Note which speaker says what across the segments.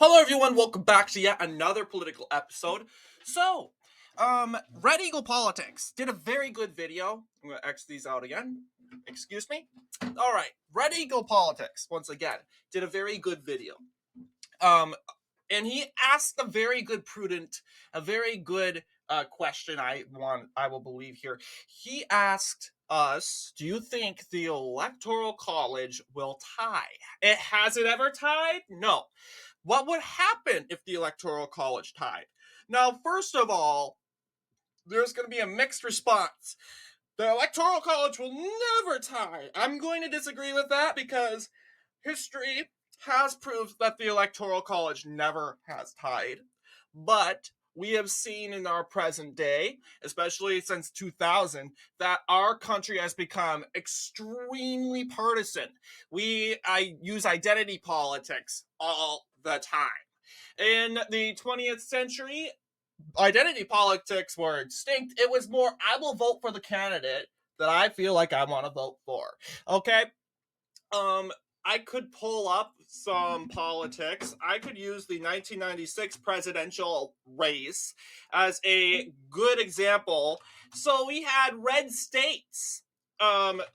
Speaker 1: Hello, everyone. Welcome back to yet another political episode. So, Red Eagle Politics did a very good video. I'm going to X these out again. Excuse me. All right. Red Eagle Politics, once again, did a very good video. Um, and he asked a very good, question. I will believe here. He asked us, do you think the Electoral College will tie? Has it ever tied? No. What would happen if the Electoral College tied? Now, first of all, there's going to be a mixed response. The Electoral College will never tie. I'm going to disagree with that because history has proved that the Electoral College never has tied. But we have seen in our present day, especially since 2000, that our country has become extremely partisan. I use identity politics all the time. In the 20th century, identity politics were extinct. It was more, I will vote for the candidate that I feel like I want to vote for. Okay? I could pull up some politics. I could use the 1996 presidential race as a good example. So we had red states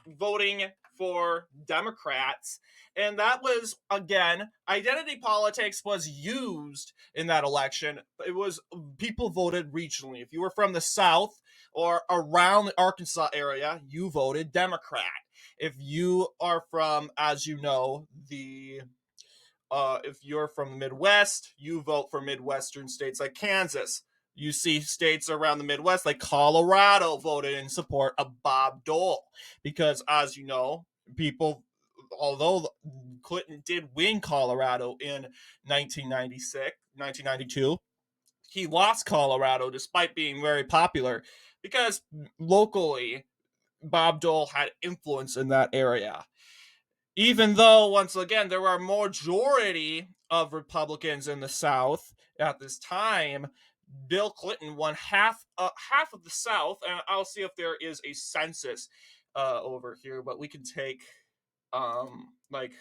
Speaker 1: voting for Democrats. And that was, again, identity politics was used in that election. It was people voted regionally. If you were from the South or around the Arkansas area, you voted Democrat. If you are from, as you know, if you're from the Midwest, you vote for Midwestern states like Kansas. You see states around the Midwest like Colorado voted in support of Bob Dole because, as you know, although Clinton did win Colorado in 1992, he lost Colorado despite being very popular because locally Bob Dole had influence in that area. Even though, once again, there were a majority of Republicans in the South at this time, Bill Clinton won half of the South, and I'll see if there is a census over here, but we can take like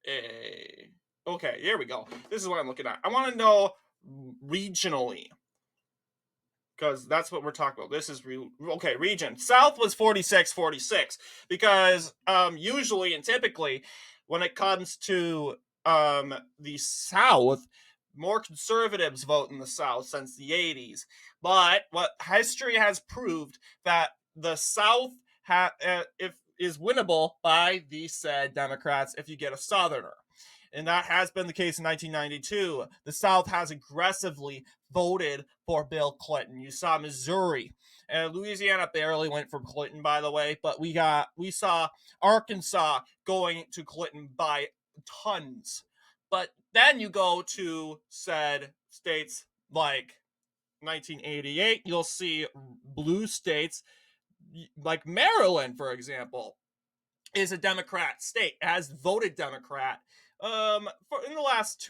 Speaker 1: a okay, here we go. This is what I'm looking at. I want to know regionally because that's what we're talking about. This is okay. Region South was 46-46 because usually and typically when it comes to the South, more conservatives vote in the South since the 80s. But what history has proved that the South is winnable by the said Democrats if you get a Southerner. And that has been the case in 1992. The South has aggressively voted for Bill Clinton. You saw Missouri, and Louisiana barely went for Clinton, by the way, but we saw Arkansas going to Clinton by tons. But then you go to said states like 1988, you'll see blue states like Maryland, for example, is a Democrat state, has voted Democrat. In the last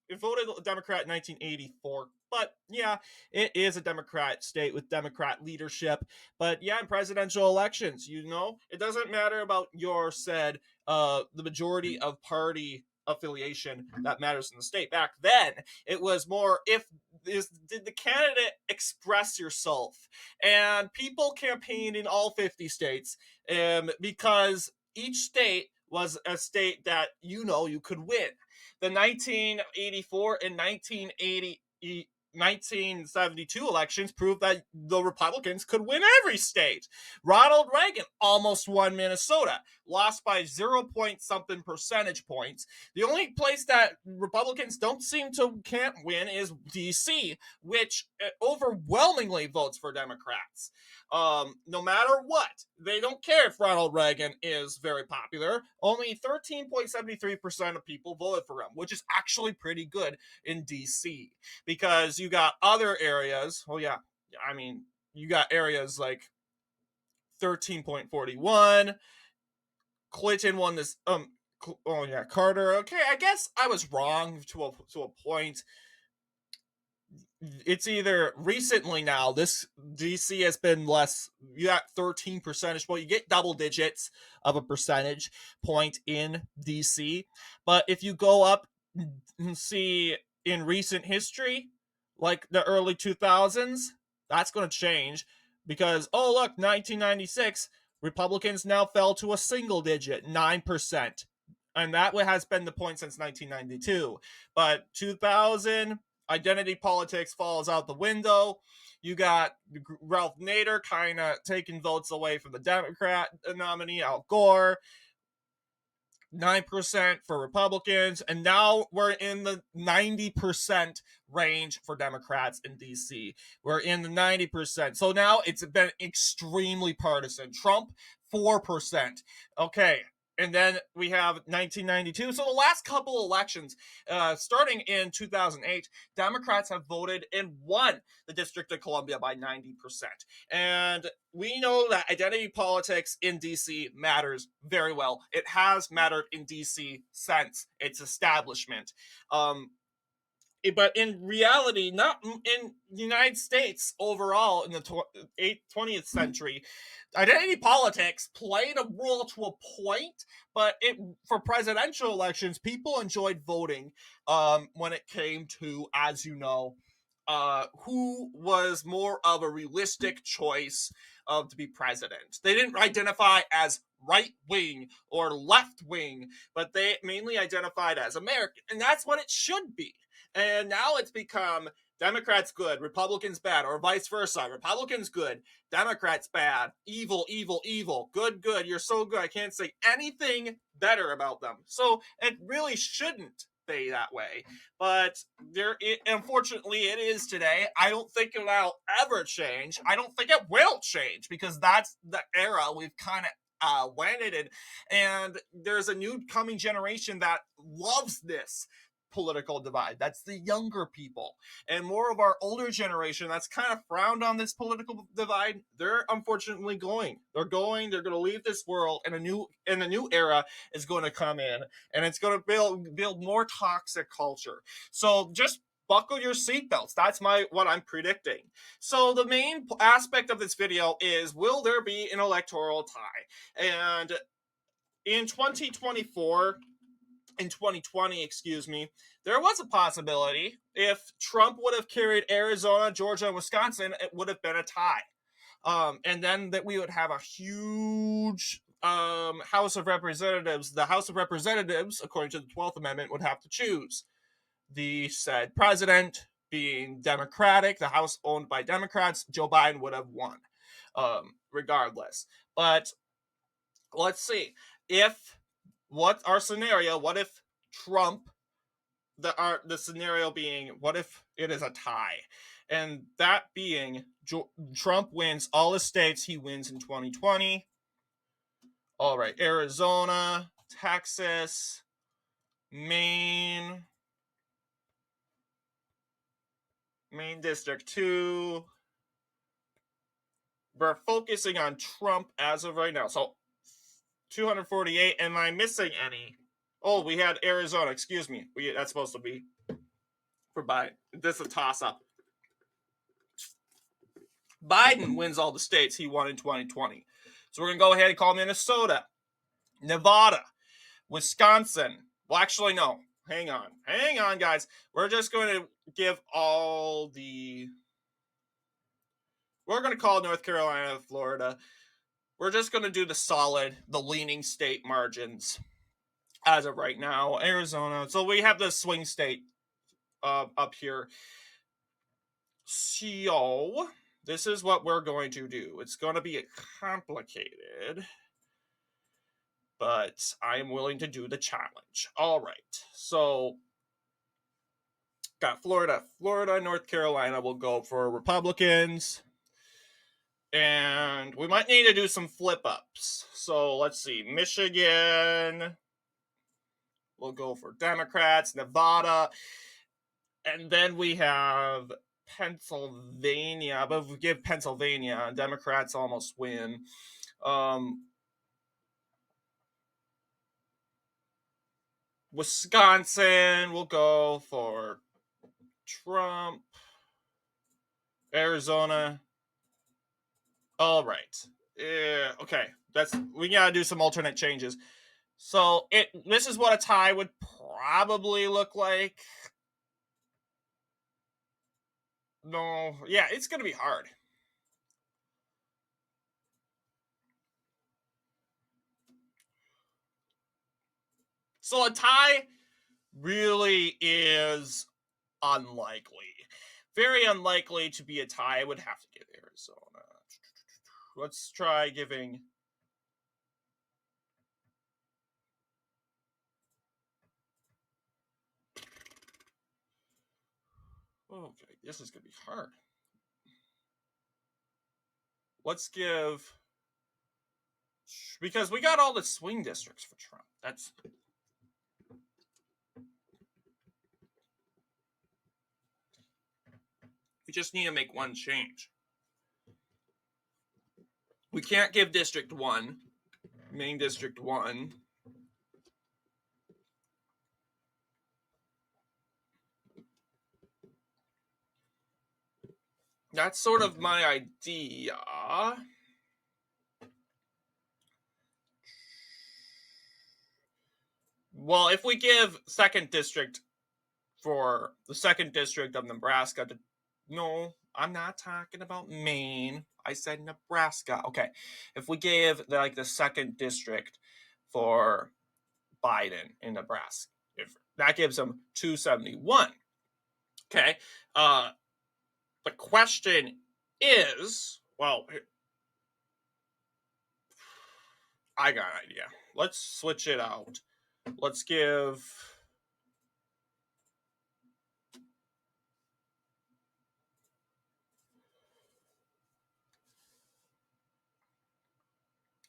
Speaker 1: it voted Democrat in 1984. But yeah, it is a Democrat state with Democrat leadership. But yeah, in presidential elections, it doesn't matter about your said the majority of party affiliation that matters in the state. Back then, it was more did the candidate express yourself? And people campaigned in all 50 states because each state was a state that you could win. The 1984 and 1972 elections proved that the Republicans could win every state. Ronald Reagan almost won Minnesota, lost by 0 point something percentage points. The only place that Republicans can't win is DC, which overwhelmingly votes for Democrats. No matter what, they don't care if Ronald Reagan is very popular. Only 13.73% of people voted for him, which is actually pretty good in DC because you got other areas. Oh yeah, I mean, you got areas like 13.41. Clinton won this. Oh yeah, Carter. Okay, I guess I was wrong to a point. It's either recently now, this DC has been less. You got 13 percentage point. You get double digits of a percentage point in DC. But if you go up see in recent history, like the early 2000s, that's going to change because, oh, look, 1996, Republicans now fell to a single digit, 9%. And that has been the point since 1992. But 2000, identity politics falls out the window. You got Ralph Nader kind of taking votes away from the Democrat nominee, Al Gore. 9% for Republicans, and now we're in the 90% range for Democrats in DC. We're in the 90%. So now it's been extremely partisan. Trump, 4%. Okay. And then we have 1992. So the last couple elections, starting in 2008, Democrats have voted and won the District of Columbia by 90%. And we know that identity politics in DC matters very well. It has mattered in DC since its establishment. But in reality, not in the United States overall in the 20th century, identity politics played a role to a point, but for presidential elections, people enjoyed voting when it came to, as you know, who was more of a realistic choice to be president. They didn't identify as right wing or left wing, but they mainly identified as American, and that's what it should be. And now it's become Democrats good, Republicans bad, or vice versa. Republicans good, Democrats bad, evil, evil, evil, good, good. You're so good. I can't say anything better about them. So it really shouldn't be that way. But unfortunately, it is today. I don't think it'll ever change. I don't think it will change because that's the era we've kind of landed in. And there's a new coming generation that loves this political divide. That's the younger people. And more of our older generation that's kind of frowned on this political divide, they're unfortunately going. They're going to leave this world, and a new era is going to come in, and it's going to build more toxic culture. So just buckle your seatbelts. That's what I'm predicting. So the main aspect of this video is, will there be an electoral tie? And in 2024, in 2020, there was a possibility if Trump would have carried Arizona, Georgia, and Wisconsin, it would have been a tie. And then that we would have a huge House of Representatives. The House of Representatives, according to the 12th Amendment, would have to choose the said president. Being Democratic, the House owned by Democrats, Joe Biden would have won, regardless. But let's see. What if Trump, the scenario being, what if it is a tie? And that being, Trump wins all the states he wins in 2020. All right, Arizona, Texas, Maine District 2. We're focusing on Trump as of right now. So 248. Am I missing any? Oh, we had Arizona. Excuse me. That's supposed to be for Biden. This is a toss-up. Biden wins all the states he won in 2020. So we're going to go ahead and call Minnesota, Nevada, Wisconsin. Well, actually, no. Hang on, guys. We're just going to give all the... We're going to call North Carolina, Florida. We're just going to do the leaning state margins as of right now. Arizona. So we have the swing state up here. So this is what we're going to do. It's going to be complicated, but I am willing to do the challenge. All right. So got Florida, North Carolina will go for Republicans. And we might need to do some flip-ups. So let's see. Michigan will go for Democrats. Nevada. And then we have Pennsylvania. But if we give Pennsylvania, Democrats almost win. Wisconsin will go for Trump. Arizona. All right. Okay. We gotta do some alternate changes. So this is what a tie would probably look like. No, yeah, it's going to be hard. So a tie really is unlikely. Very unlikely to be a tie. I would have to give Arizona. Let's try giving. Okay, this is going to be hard. Let's give. Because we got all the swing districts for Trump. We just need to make one change. We can't give District 1, main District 1. That's sort of my idea. Well, if we give 2nd District for the 2nd District of Nebraska to... No, I'm not talking about Maine. I said Nebraska. Okay, if we gave the 2nd District for Biden in Nebraska, if that gives him 271. Okay, the question is, well, I got an idea. Let's switch it out. Let's give...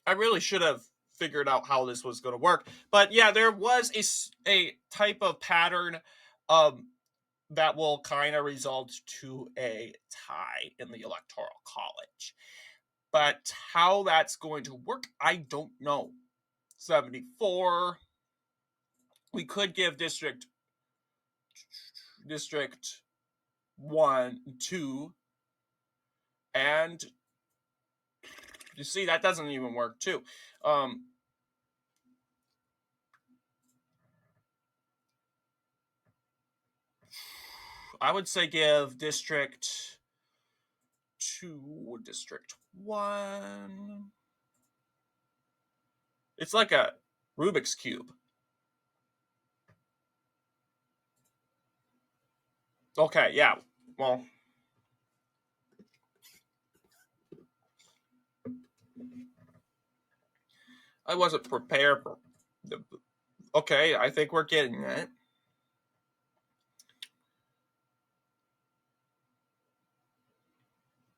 Speaker 1: I really should have figured out how this was going to work. But yeah, there was a type of pattern that will kind of result to a tie in the Electoral College. But how that's going to work, I don't know. 74. We could give District 1, 2, and you see that doesn't even work too. I would say give District 2, District 1. It's like a Rubik's Cube. Okay, yeah. Well, I wasn't prepared for the... Okay, I think we're getting it.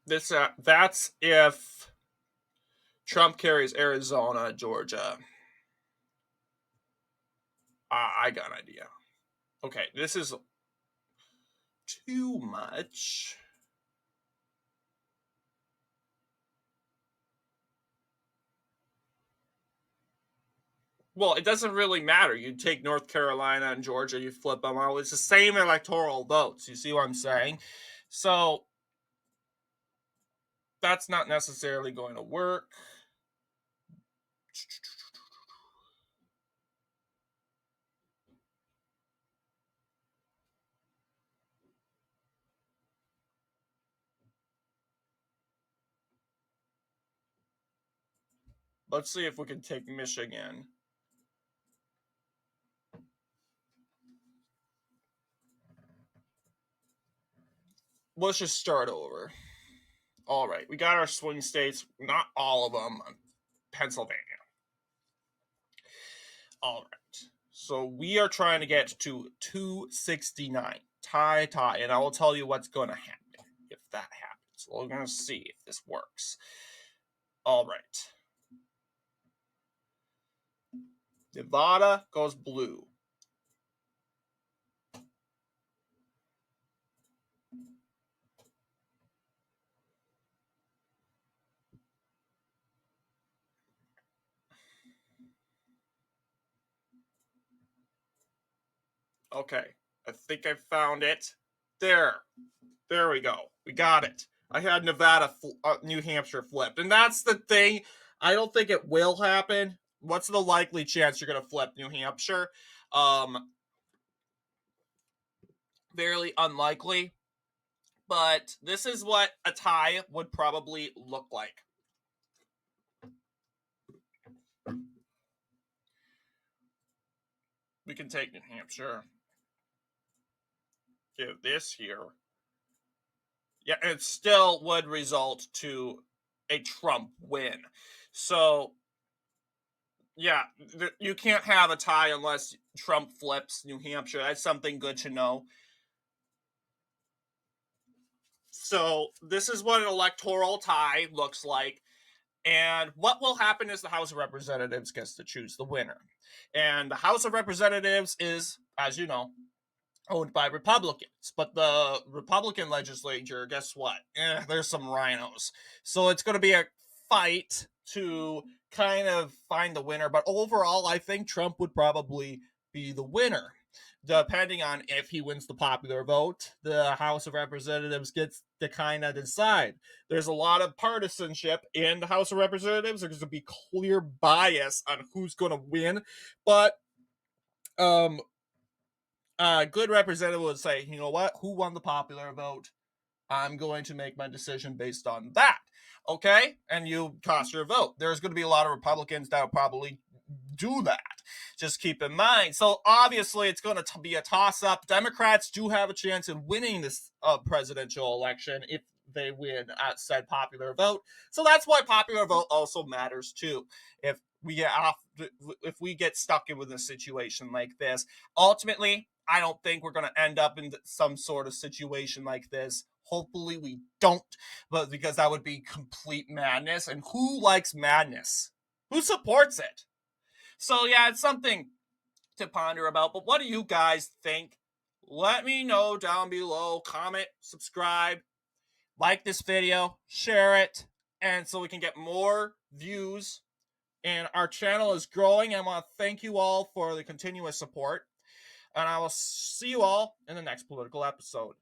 Speaker 1: That's if Trump carries Arizona, Georgia. I got an idea. Okay, this is too much. Well, it doesn't really matter. You take North Carolina and Georgia, you flip them out. It's the same electoral votes. You see what I'm saying? So that's not necessarily going to work. Let's see if we can take Michigan. Let's just start over. All right, we got our swing states. Not all of them. Pennsylvania. All right. So we are trying to get to 269. Tie. And I will tell you what's going to happen if that happens. We're going to see if this works. All right. Nevada goes blue. Okay. I think I found it. There we go. We got it. I had Nevada, New Hampshire flipped. And that's the thing. I don't think it will happen. What's the likely chance you're going to flip New Hampshire? Fairly unlikely. But this is what a tie would probably look like. We can take New Hampshire. Give this here. Yeah, it still would result to a Trump win. So, yeah, you can't have a tie unless Trump flips New Hampshire. That's something good to know. So, this is what an electoral tie looks like. And what will happen is the House of Representatives gets to choose the winner. And the House of Representatives is, as you know, owned by Republicans. But the Republican legislature, guess what? There's some rhinos. So it's going to be a fight to kind of find the winner. But overall, I think Trump would probably be the winner. Depending on if he wins the popular vote, the House of Representatives gets to kind of decide. There's a lot of partisanship in the House of Representatives. There's going to be clear bias on who's going to win. But a good representative would say, you know what? Who won the popular vote? I'm going to make my decision based on that. Okay? And you cast your vote. There's going to be a lot of Republicans that will probably do that. Just keep in mind. So obviously it's going to be a toss-up. Democrats do have a chance in winning this presidential election if they win at said popular vote. So that's why popular vote also matters too. If we get stuck in with a situation like this, ultimately, I don't think we're going to end up in some sort of situation like this. Hopefully we don't, but because that would be complete madness. And who likes madness? Who supports it? So yeah, it's something to ponder about. But what do you guys think? Let me know down below. Comment, subscribe, like this video, share it, and so we can get more views. And our channel is growing. And I want to thank you all for the continuous support. And I will see you all in the next political episode.